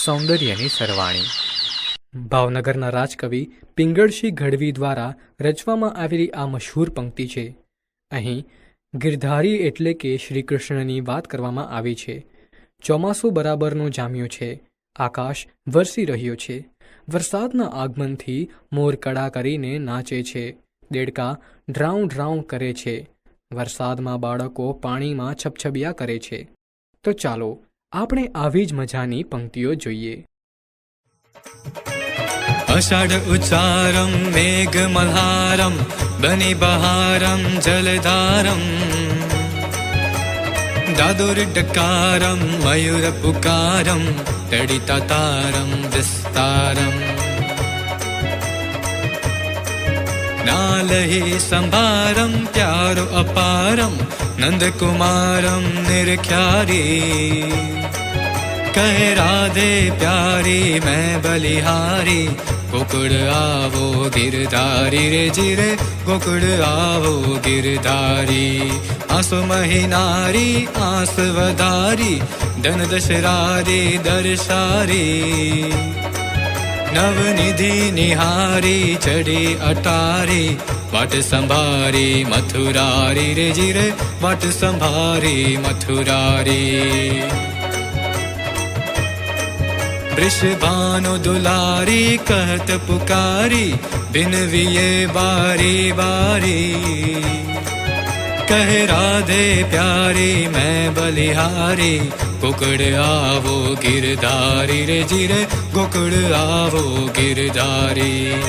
સૌંદર્યની સરવાણી. ભાવનગરના રાજકવિ પિંગળસિંહ ગઢવી દ્વારા રચવામાં આવેલી આ મશહૂર પંક્તિ છે. અહીં ગિરધારી એટલે કે શ્રી કૃષ્ણની વાત કરવામાં આવી છે. ચોમાસું બરાબરનું જામ્યું છે. આકાશ વરસી રહ્યો છે. વરસાદના આગમનથી મોર કડા કરીને નાચે છે. દેડકા ડ્રાઉં ડ્રાઉં કરે છે. વરસાદમાં બાળકો પાણીમાં છબછબિયા કરે છે. તો ચાલો આપણે આવી જ મજાની પંક્તિઓ જોઈએ. અષાઢ ઉચ્ચારમ મેઘ મલ્હારમ બની બહારમ જલધારમ દાદુર ડકારમ મયુર પુકારમ તડિતા તારમ વિસ્તારમ નાલહી સંભારમ પ્યારો અપારમ નંદકુમારમ નિરખ્યારી કહે રાધે પ્યારી મેં બલિહારી ગોકુળ આવો ગિરધારી રે જીરે ગોકુળ આવો ગિરધારી આસો મહિનારી આસ વધારી ધન દશરારી દર્શારી નવનિધિ નિહારી ચડી અટારી વાટ સંભારી મથુરારી રે જીરે વાટ સંભારી મથુરારી વૃષભાનો દુલારી કહત પુકારી વિનવીએ બારી બારી કહે રાધે પ્યારી મેં બલિહારી ગોકુળ આવો ગિરધારી રે જીરે ગોકુળ આવો ગિરધારી.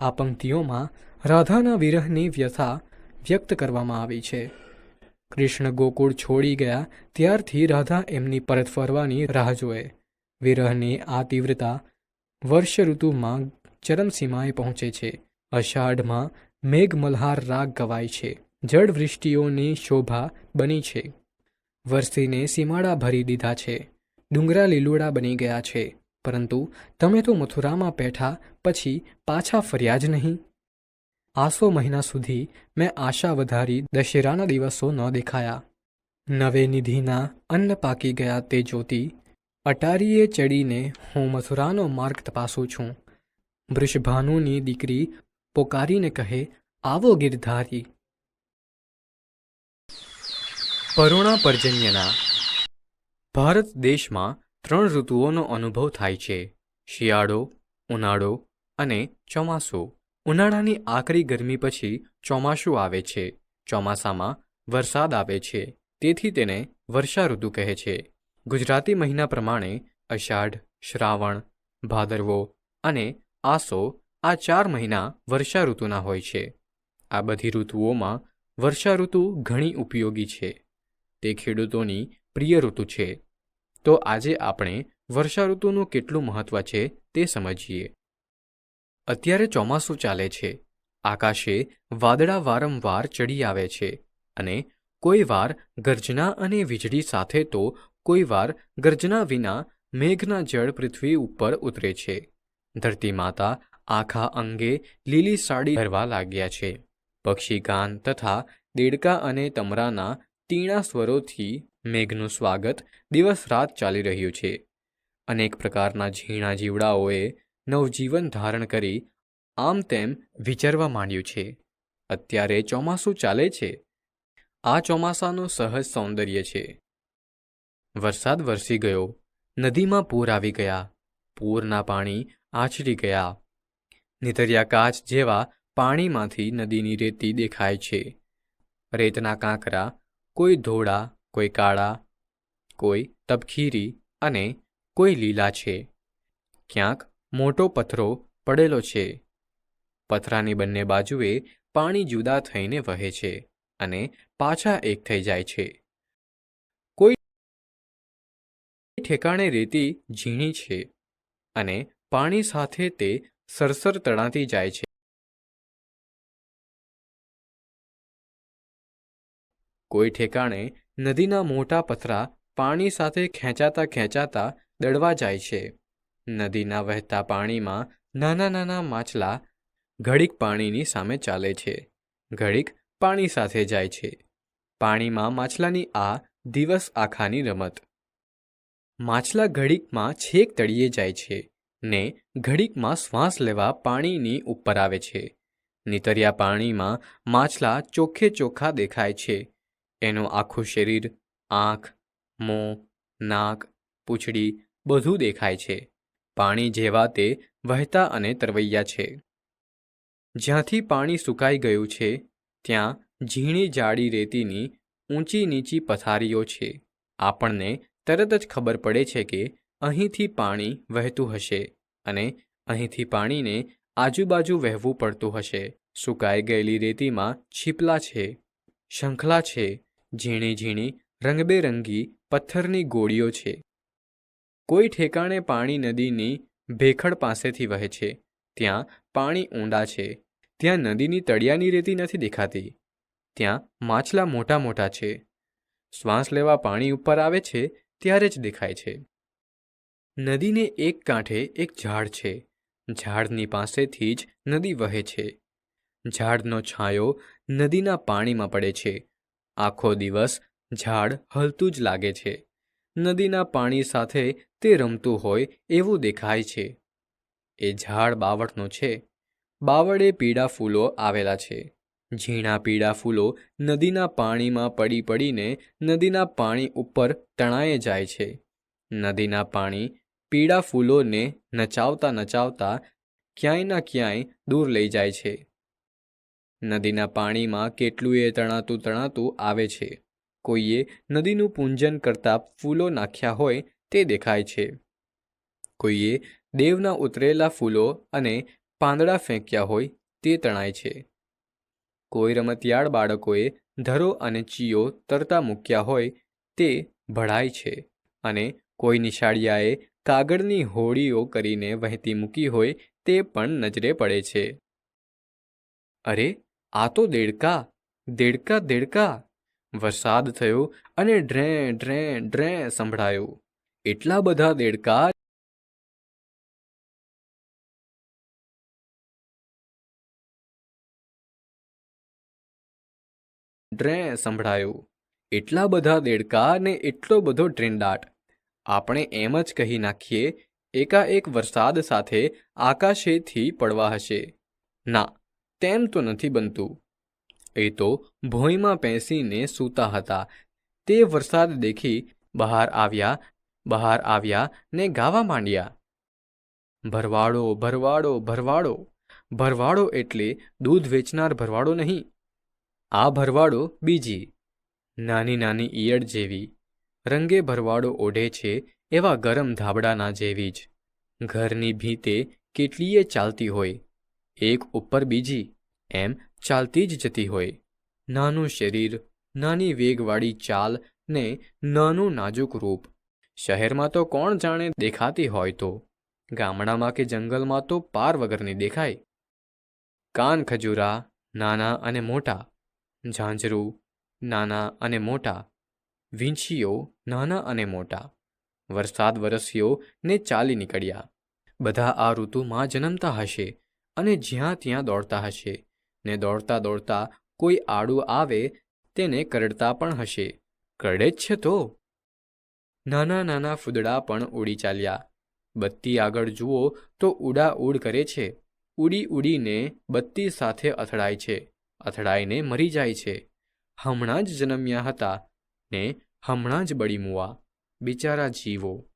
આ પંક્તિઓમાં રાધાના વિરહની વ્યથા વ્યક્ત કરવામાં આવી છે. કૃષ્ણ ગોકુળ છોડી ગયા ત્યારથી રાધા એમની પરત ફરવાની રાહ જોએ. વિરહની આ તીવ્રતા વર્ષ ઋતુમાં ચરમસીમાએ પહોંચે છે. અષાઢમાં મેઘમલ્હાર રાગ ગવાય છે. જળવૃષ્ટિઓની શોભા બની છે. વરસીને સીમાડા ભરી દીધા છે. ડુંગરા લીલુડા બની ગયા છે. પરંતુ તમે તો મથુરામાં બેઠા પછી પાછા ફર્યા જ નહીં. આસો મહિના સુધી મેં આશા વધારી દશેરાના દિવસો ન દેખાયા. નવે નિધિના અન્ન પાકી ગયા તે જ્યોતિ અટારીએ ચડીને હું મથુરાનો માર્ગ તપાસું છું. વૃષભાનુની દીકરી પોકારીને કહે આવો ગિરધારી. પરુણા પર્જન્યના. ભારત દેશમાં 3 ઋતુઓનો અનુભવ થાય છે: શિયાળો, ઉનાળો અને ચોમાસું. ઉનાળાની આકરી ગરમી પછી ચોમાસું આવે છે. ચોમાસામાં વરસાદ આવે છે, તેથી તેને વર્ષા ઋતુ કહે છે. ગુજરાતી મહિના પ્રમાણે અષાઢ, શ્રાવણ, ભાદરવો અને આસો આ 4 મહિના વર્ષા ઋતુના હોય છે. આ બધી ઋતુઓમાં વર્ષા ઋતુ ઘણી ઉપયોગી છે. તે ખેડૂતોની પ્રિય ઋતુ છે. તો આજે આપણે વર્ષા ઋતુનું કેટલું મહત્વ છે તે સમજીએ. અત્યારે ચોમાસું ચાલે છે. આકાશે વાદળા વારંવાર ચડી આવે છે અને કોઈ વાર ગર્જના અને વીજળી સાથે તો કોઈ વાર ગર્જના વિના મેઘના જળ પૃથ્વી ઉપર ઉતરે છે. ધરતી માતા આખા અંગે લીલી સાડી પહેરવા લાગ્યા છે. પક્ષી ગાન તથા દેડકા અને તમરાના તીણા સ્વરોથી મેઘનું સ્વાગત દિવસ રાત ચાલી રહ્યું છે. અનેક પ્રકારના ઝીણા જીવડાઓએ નવજીવન ધારણ કરી આમ તેમ વિચરવા માંડ્યું છે. અત્યારે ચોમાસું ચાલે છે. આ ચોમાસાનું સહજ સૌંદર્ય છે. વરસાદ વરસી ગયો. નદીમાં પૂર આવી ગયા. પૂરના પાણી આછરી ગયા. નીતર્યા કાચ જેવા પાણીમાંથી નદીની રેતી દેખાય છે. રેતના કાંકરા કોઈ ધોળા, કોઈ કાળા, કોઈ તપખીરી અને કોઈ લીલા છે. ક્યાંક મોટો પથરો પડેલો છે. પથરાની બંને બાજુએ પાણી જુદા થઈને વહે છે અને પાછા એક થઈ જાય છે. કોઈ ઠેકાણે રેતી ઝીણી છે અને પાણી સાથે તે સરસર તણાતી જાય છે. કોઈ ઠેકાણે નદીના મોટા પથરા પાણી સાથે ખેંચાતા ખેંચાતા દળવા જાય છે. નદીના વહેતા પાણીમાં નાના નાના માછલા ઘડીક પાણીની સામે ચાલે છે, ઘડીક પાણી સાથે જાય છે. પાણીમાં માછલાની આ દિવસ આખાની રમત. માછલા ઘડીકમાં છેક તળિયે જાય છે ને ઘડીકમાં શ્વાસ લેવા પાણીની ઉપર આવે છે. નીતર્યા પાણીમાં માછલા ચોખ્ખે ચોખ્ખા દેખાય છે. એનું આખું શરીર, આંખ, મોં, નાક, પૂંછડી બધું દેખાય છે. પાણી જેવા તે વહેતા અને તરવૈયા છે. જ્યાંથી પાણી સુકાઈ ગયું છે ત્યાં ઝીણી જાડી રેતીની ઊંચી નીચી પથારીઓ છે. આપણને તરત જ ખબર પડે છે કે અહીંથી પાણી વહેતું હશે અને અહીંથી પાણીને આજુબાજુ વહેવું પડતું હશે. સુકાઈ ગયેલી રેતીમાં છીપલા છે, શંખલા છે, ઝીણી ઝીણી રંગબેરંગી પથ્થરની ગોળીઓ છે. કોઈ ઠેકાણે પાણી નદીની ભેખડ પાસેથી વહે છે. ત્યાં પાણી ઊંડા છે. ત્યાં નદીની તળિયાની રેતી નથી દેખાતી. ત્યાં માછલા મોટા મોટા છે. શ્વાસ લેવા પાણી ઉપર આવે છે ત્યારે જ દેખાય છે. નદીને એક કાંઠે એક ઝાડ છે. ઝાડની પાસેથી જ નદી વહે છે. ઝાડનો છાંયો નદીના પાણીમાં પડે છે. આખો દિવસ ઝાડ હલતું જ લાગે છે. નદીના પાણી સાથે તે રમતું હોય એવું દેખાય છે. એ ઝાડ બાવળનું છે. બાવળે પીળા ફૂલો આવેલા છે. ઝીણા પીળા ફૂલો નદીના પાણીમાં પડી પડીને નદીના પાણી ઉપર તણાયે જાય છે. નદીના પાણી પીળા ફૂલોને નચાવતા નચાવતા ક્યાંયના ક્યાંય દૂર લઈ જાય છે. નદીના પાણીમાં કેટલુંય તણાતું તણાતું આવે છે. કોઈએ નદીનું પૂંજન કરતા ફૂલો નાખ્યા હોય તે દેખાય છે. કોઈએ દેવના ઉતરેલા ફૂલો અને પાંદડા ફેંક્યા હોય તે તણાય છે. કોઈ રમતિયાળ બાળકોએ ધરો અને ચીયો તરતા મૂક્યા હોય તે ભળાય છે અને કોઈ નિશાળિયાએ કાગળની હોડીઓ કરીને વહેતી મૂકી હોય તે પણ નજરે પડે છે. અરે, આ તો દેડકા, દેડકા, દેડકા! વરસાદ થયો અને ડ્રે ડ્રે ડ્રે સંભળાયું. એટલા બધા દેડકા ડ્રે સંભળાયું. એટલા બધા દેડકા ને એટલો બધો ડ્રેંડાટ. આપણે એમ જ કહી નાખીએ એકાએક વરસાદ સાથે આકાશેથી પડવા હશે. ના, તેમ તો નથી બનતું. એ તો ભોંયમાં પેસીને સૂતા હતા તે વરસાદ દેખી બહાર આવ્યા ને ગાવા માંડ્યા. ભરવાડો, ભરવાડો, ભરવાડો! ભરવાડો એટલે દૂધ વેચનાર ભરવાડો નહીં. આ ભરવાડો બીજી, નાની નાની ઈયળ જેવી, રંગે ભરવાડો ઓઢે છે એવા ગરમ ધાબળાના જેવી જ. ઘરની ભીતે કેટલીય ચાલતી હોય, એક ઉપર બીજી, એમ ચાલતી જ જતી હોય. નાનું શરીર, નાની વેગવાળી ચાલ ને નાનું નાજુક રૂપ. શહેરમાં તો કોણ જાણે દેખાતી હોય તો, ગામડામાં કે જંગલમાં તો પાર વગરની દેખાય. કાન ખજૂરા નાના અને મોટા, ઝાંઝરું નાના અને મોટા, વીંછીઓ નાના અને મોટા. વરસાદ વરસ્યો ને ચાલી નીકળ્યા. બધા આ ઋતુમાં જન્મતા હશે અને જ્યાં ત્યાં દોડતા હશે ને દોડતા દોડતા કોઈ આડું આવે તેને કરડતા પણ હશે. કરડે જ છે તો. નાના નાના ફૂદડા પણ ઉડી ચાલ્યા. બત્તી આગળ જુઓ તો ઉડાઉડ કરે છે. ઉડી ઉડીને બત્તી સાથે અથડાય છે. અથડાઈને મરી જાય છે. હમણાં જ જન્મ્યા હતા ને હમણાં જ બળી મુવા. બિચારા જીવો.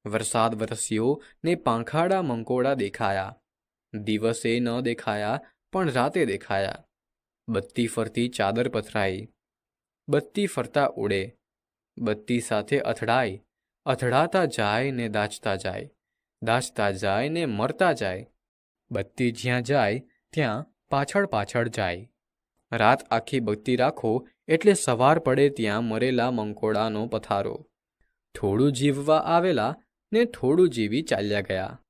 વરસાદ વરસ્યો ને પાંખાડા મંકોડા દેખાયા. દિવસે ન દેખાયા પણ રાતે દેખાયા. બત્તી ફરતી ચાદર પથરાઈ. બત્તી ફરતા ઉડે. બત્તી સાથે અથડાય. અથડાતા જાય ને દાચતા જાય. દાચતા જાય ને મરતા જાય. બત્તી જ્યાં જાય ત્યાં પાછળ પાછળ જાય. રાત આખી બત્તી રાખો એટલે સવાર પડે ત્યાં મરેલા મંકોડાનો પથારો. થોડું જીવવા આવેલા ને થોડું જીવી ચાલ્યા ગયા.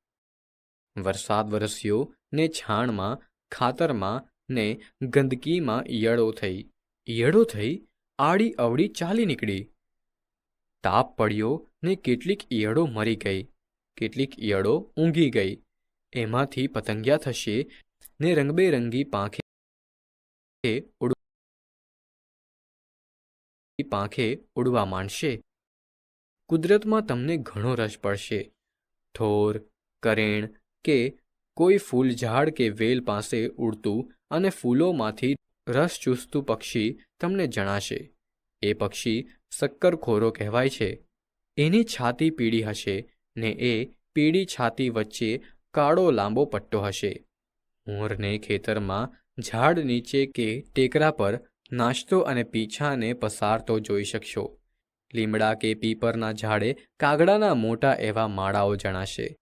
વરસાદ વરસ્યો ને છાણમાં, ખાતરમાં ને ગંદકીમાં ઈયળો થઈ. ઈયળો થઈ આડી અવળી ચાલી નીકળી. તાપ પડ્યો ને કેટલીક ઈયળો મરી ગઈ, કેટલીક ઈયળો ઊંઘી ગઈ. એમાંથી પતંગિયા થશે ને રંગબેરંગી પાંખે પાંખે ઉડવા માંડશે. કુદરતમાં તમને ઘણો રસ પડશે. થોર, કરેણ કે કોઈ ફૂલ ઝાડ કે વેલ પાસે ઉડતું અને ફૂલોમાંથી રસ ચૂસતું પક્ષી તમને જણાશે. એ પક્ષી શક્કરખોરો કહેવાય છે. એની છાતી પીળી હશે ને એ પીળી છાતી વચ્ચે કાળો લાંબો પટ્ટો હશે. મોરને ખેતરમાં ઝાડ નીચે કે ટેકરા પર નાચતો અને પીંછાને પસારતો જોઈ શકશો. લીમડા કે પીપરના ઝાડે કાગડાના મોટા એવા માળાઓ જણાશે.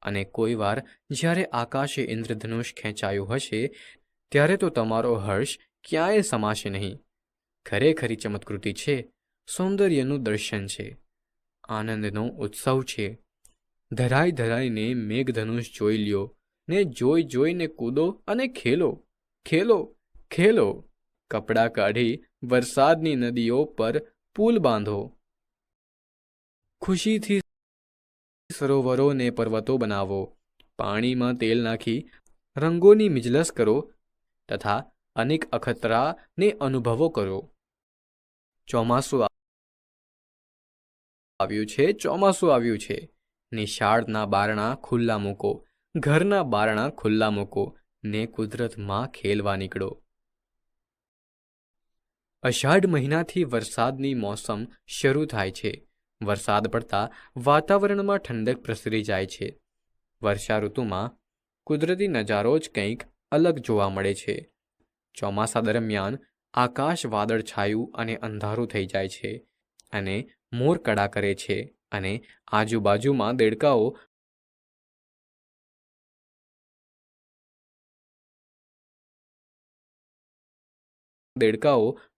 અને કોઈ વાર જ્યારે આકાશે ઇન્દ્રધનુષ ખેંચાયું હશે ત્યારે તો તમારો હર્ષ ક્યાંય સમાશે નહીં. ખરેખરી ચમત્કૃતિ છે, સૌંદર્યનું દર્શન છે, આનંદનો ઉત્સવ છે. ધરાઈ ધરાઈને મેઘધનુષ જોઈ લ્યો ને જોઈ જોઈને કૂદો અને ખેલો, ખેલો, ખેલો. કપડાં કાઢી વરસાદની નદીઓ પર પુલ બાંધો. ખુશીથી સરોવરો ને પર્વતો બનાવો. પાણીમાં તેલ નાખી રંગોની મિજલસ કરો તથા અનેક અખતરાને અનુભવો કરો. ચોમાસું આવ્યું છે, ચોમાસું આવ્યું છે. નિશાળના બારણા ખુલ્લા મૂકો, ઘરના બારણા ખુલ્લા મૂકો ને કુદરતમાં ખેલવા નીકળો. અષાઢ મહિનાથી વરસાદની મોસમ શરૂ થાય છે. વરસાદ પડતા વાતાવરણમાં ઠંડક પ્રસરી જાય છે. વર્ષા ઋતુમાં કુદરતી નજારો જ કંઈક અલગ જોવા મળે છે. ચોમાસા દરમિયાન આકાશ વાદળછાયું અને અંધારું થઈ જાય છે અને મોર કળા કરે છે અને આજુબાજુમાં દેડકાઓ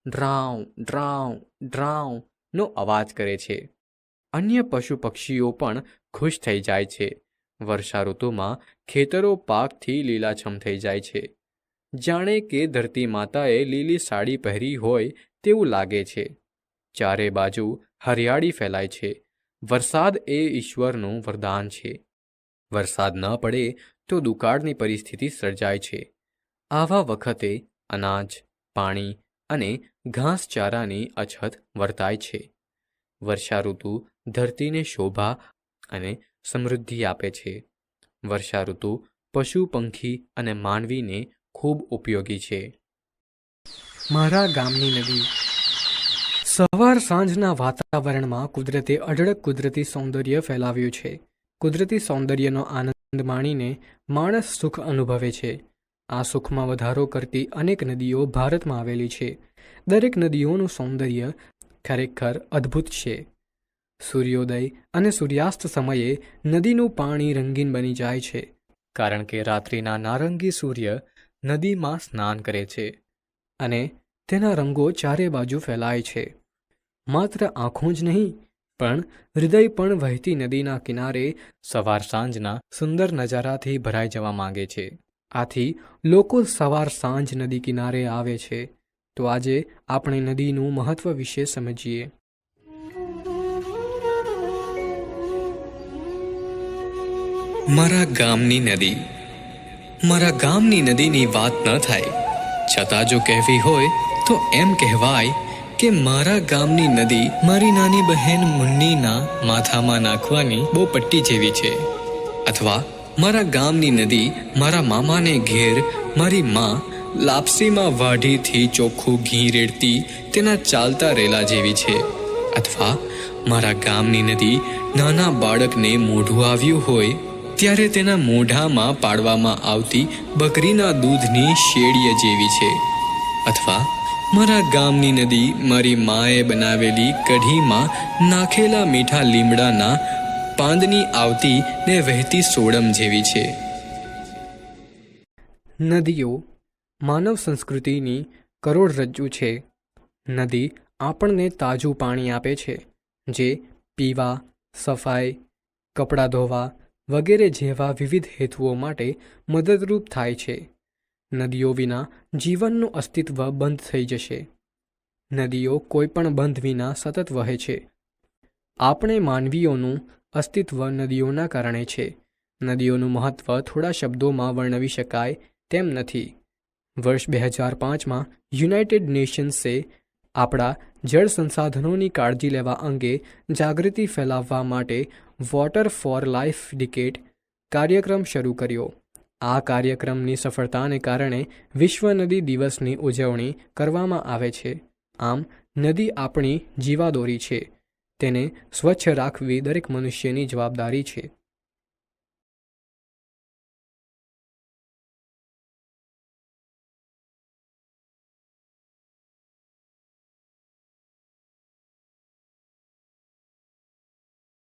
ડ્રાઉં ડ્રાઉં ડ્રાઉં નો અવાજ કરે છે. અન્ય પશુ પક્ષીઓ પણ ખુશ થઈ જાય છે. વર્ષા ઋતુમાં ખેતરો પાકથી લીલાછમ થઈ જાય છે. જાણે કે ધરતી માતાએ લીલી સાડી પહેરી હોય તેવું લાગે છે. ચારે બાજુ હરિયાળી ફેલાય છે. વરસાદ એ ઈશ્વરનું વરદાન છે. વરસાદ ન પડે તો દુકાળની પરિસ્થિતિ સર્જાય છે. આવા વખતે અનાજ, પાણી અને ઘાસચારાની અછત વર્તાય છે. વર્ષા ઋતુ ધરતીને શોભા અને સમૃદ્ધિ આપે છે. વર્ષા ઋતુ પશુ પંખી અને માનવીને ખૂબ ઉપયોગી છે. મારા ગામની નદી. સવાર સાંજના વાતાવરણમાં કુદરતે અઢળક કુદરતી સૌંદર્ય ફેલાવ્યું છે. કુદરતી સૌંદર્યનો આનંદ માણીને માણસ સુખ અનુભવે છે. આ સુખમાં વધારો કરતી અનેક નદીઓ ભારતમાં આવેલી છે. દરેક નદીઓનું સૌંદર્ય ખરેખર અદ્ભુત છે. સૂર્યોદય અને સૂર્યાસ્ત સમયે નદીનું પાણી રંગીન બની જાય છે, કારણ કે રાત્રિના નારંગી સૂર્ય નદીમાં સ્નાન કરે છે અને તેના રંગો ચારે બાજુ ફેલાય છે. માત્ર આંખો જ નહીં પણ હૃદય પણ વહેતી નદીના કિનારે સવાર સાંજના સુંદર નજારાથી ભરાઈ જવા માંગે છે. આથી લોકો સવાર સાંજ નદી કિનારે આવે છે. તો આજે આપણે નદીનું મહત્વ વિશે સમજીએ. મારા ગામની નદી. મારા ગામની નદીની વાત ન થાય છતાં જો કહેવી હોય તો એમ કહેવાય કે મારા ગામની નદી મારી નાની બહેન મુન્નીના માથામાં નાખવાની બોપટ્ટી જેવી છે. અથવા મારા ગામની નદી મારા મામાને ઘેર મારી માં લાપસીમાં વાઢીથી ચોખ્ખું ઘી રેડતી તેના ચાલતા રેલા જેવી છે. અથવા મારા ગામની નદી નાના બાળકને મોઢું આવ્યું હોય ત્યારે તેના મોઢામાં પાડવામાં આવતી બકરીના દૂધની શેડીય જેવી છે. અથવા મારા ગામની નદી મારી માએ બનાવેલી કઢીમાં નાખેલા મીઠા લીમડાના પાંદની આવતી ને વહેતી સોડમ જેવી છે. નદીઓ માનવ સંસ્કૃતિની કરોડરજ્જુ છે. નદી આપણને તાજું પાણી આપે છે, જે પીવા, સફાઈ, કપડાં ધોવા વગેરે જેવા વિવિધ હેતુઓ માટે મદદરૂપ થાય છે. નદીઓ વિના જીવનનું અસ્તિત્વ બંધ થઈ જશે. નદીઓ કોઈપણ બંધ વિના સતત વહે છે. આપણે માનવીઓનું અસ્તિત્વ નદીઓના કારણે છે. નદીઓનું મહત્ત્વ થોડા શબ્દોમાં વર્ણવી શકાય તેમ નથી. વર્ષ 2005માં યુનાઇટેડ નેશન્સે આપણા જળ સંસાધનોની કાળજી લેવા અંગે જાગૃતિ ફેલાવવા માટે વોટર ફોર લાઈફ ડિકેટ કાર્યક્રમ શરૂ કર્યો. આ કાર્યક્રમની સફળતાને કારણે વિશ્વ નદી દિવસની ઉજવણી કરવામાં આવે છે. આમ નદી આપણી જીવાદોરી છે. તેને સ્વચ્છ રાખવી દરેક મનુષ્યની જવાબદારી છે.